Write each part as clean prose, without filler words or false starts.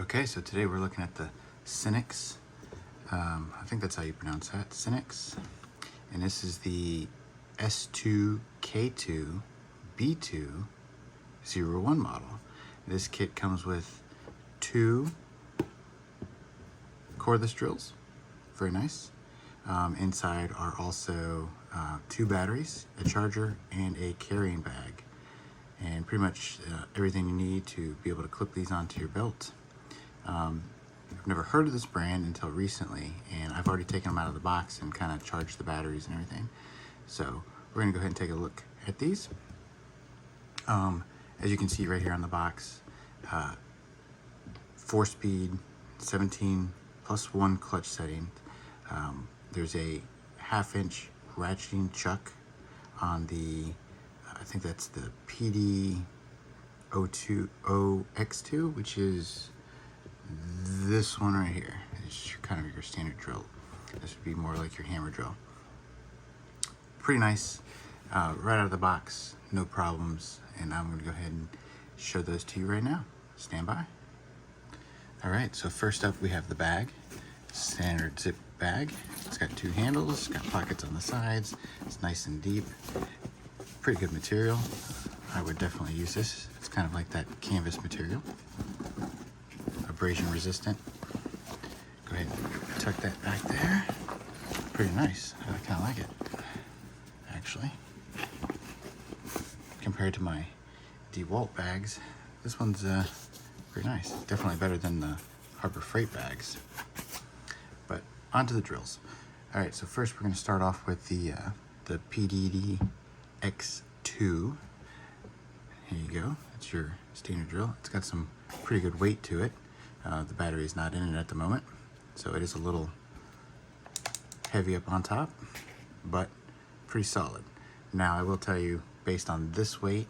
Okay, so today we're looking at the Senix, I think that's how you pronounce that, Senix. And this is the S2K2B2-01 model. This kit comes with 2 cordless drills, very nice. Inside are also 2 batteries, a charger, and a carrying bag. And pretty much everything you need to be able to clip these onto your belt. I've never heard of this brand until recently, and I've already taken them out of the box and kind of charged the batteries and everything. So we're gonna go ahead and take a look at these. As you can see right here on the box, 4-speed, 17+1 clutch setting. There's a 1/2-inch ratcheting chuck on the, I think that's the PD-02X2, which is this one right here. It's kind of your standard drill. This would be more like your hammer drill. Pretty nice, right out of the box, no problems. And I'm gonna go ahead and show those to you right now. Stand by. All right, so first up we have the bag. Standard zip bag. It's got 2 handles, got pockets on the sides. It's nice and deep. Pretty good material. I would definitely use this. It's kind of like that canvas material. Abrasion resistant. Go ahead and tuck that back there. Pretty nice. I kind of like it, actually. Compared to my Dewalt bags, this one's pretty nice. Definitely better than the Harbor Freight bags. But onto the drills. All right, so first we're going to start off with the PDD-X2. Here you go. It's your standard drill. It's got some pretty good weight to it. The battery is not in it at the moment, so it is a little heavy up on top, but pretty solid. Now I will tell you, based on this weight,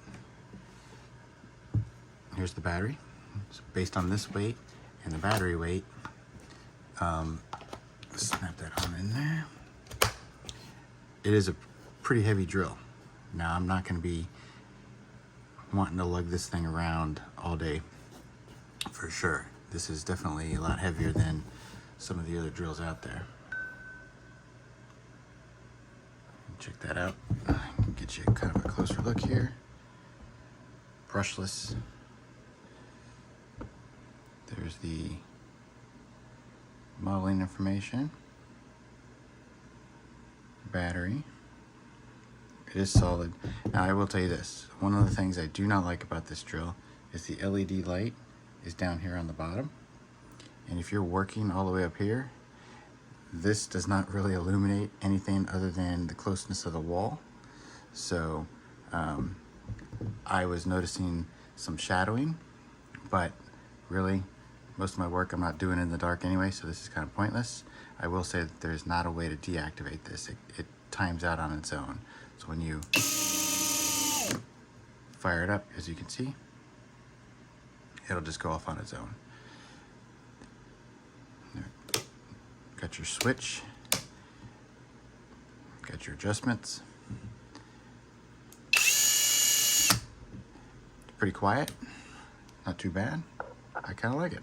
here's the battery. So based on this weight and the battery weight, snap that on in there. It is a pretty heavy drill. Now I'm not going to be wanting to lug this thing around all day for sure. This is definitely a lot heavier than some of the other drills out there. Check that out. Get you kind of a closer look here. Brushless. There's the modeling information. Battery. It is solid. Now I will tell you this. One of the things I do not like about this drill is the LED light is down here on the bottom. And if you're working all the way up here, this does not really illuminate anything other than the closeness of the wall. So I was noticing some shadowing, but really most of my work I'm not doing in the dark anyway, so this is kind of pointless. I will say that there's not a way to deactivate this. It times out on its own. So when you fire it up, as you can see, it'll just go off on its own. Got your switch, got your adjustments. It's pretty quiet, not too bad. I kind of like it.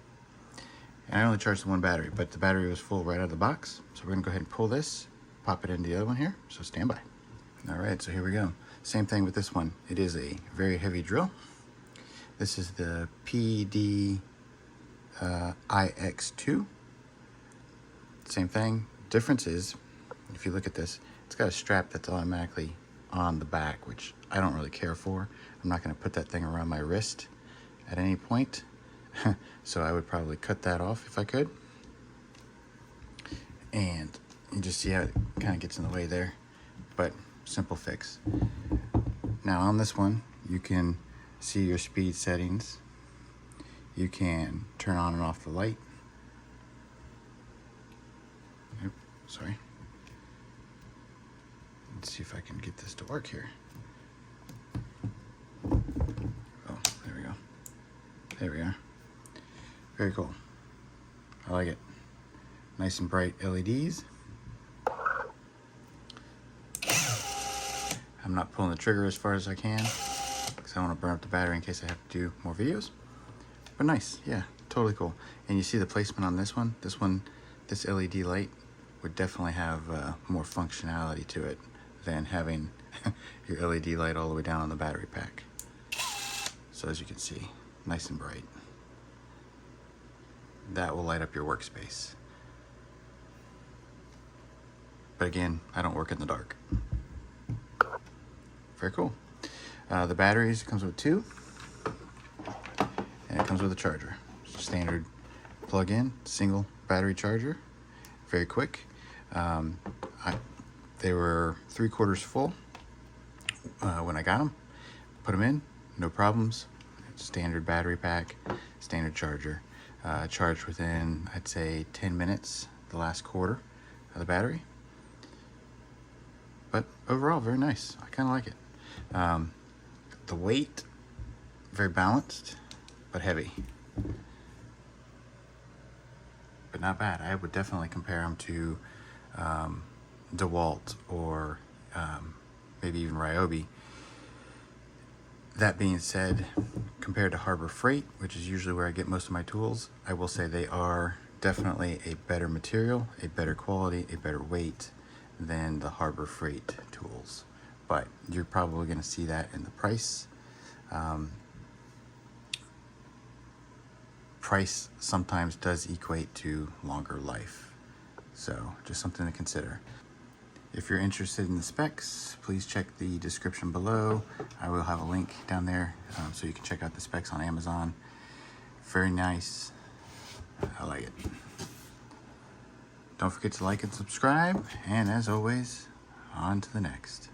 And I only charged the 1 battery, but the battery was full right out of the box. So we're gonna go ahead and pull this, pop it into the other one here, so stand by. All right, so here we go. Same thing with this one. It is a very heavy drill. This is the PD-IX2. Same thing. Difference is, if you look at this, it's got a strap that's automatically on the back, which I don't really care for. I'm not going to put that thing around my wrist at any point. So I would probably cut that off if I could. And you just see how it kind of gets in the way there. But simple fix. Now on this one, you can see your speed settings. You can turn on and off the light. Oops, sorry. Let's see if I can get this to work here. Oh, there we go. There we are. Very cool. I like it. Nice and bright LEDs. I'm not pulling the trigger as far as I can because I don't want to burn up the battery in case I have to do more videos. But nice, yeah, totally cool. And you see the placement on this one? This LED light would definitely have more functionality to it than having your LED light all the way down on the battery pack. So as you can see, nice and bright. That will light up your workspace. But again, I don't work in the dark. Very cool. The batteries, comes with 2, and it comes with a charger. Standard plug-in, single battery charger. Very quick. They were 3/4 full when I got them. Put them in, no problems. Standard battery pack, standard charger. Charged within, I'd say, 10 minutes, the last quarter of the battery. But overall, very nice. I kind of like it. The weight, very balanced, but heavy. But not bad. I would definitely compare them to Dewalt or maybe even Ryobi. That being said, compared to Harbor Freight, which is usually where I get most of my tools, I will say they are definitely a better material, a better quality, a better weight than the Harbor Freight tools. But you're probably going to see that in the price. Price sometimes does equate to longer life. So just something to consider. If you're interested in the specs, please check the description below. I will have a link down there so you can check out the specs on Amazon. Very nice. I like it. Don't forget to like and subscribe. And as always, on to the next.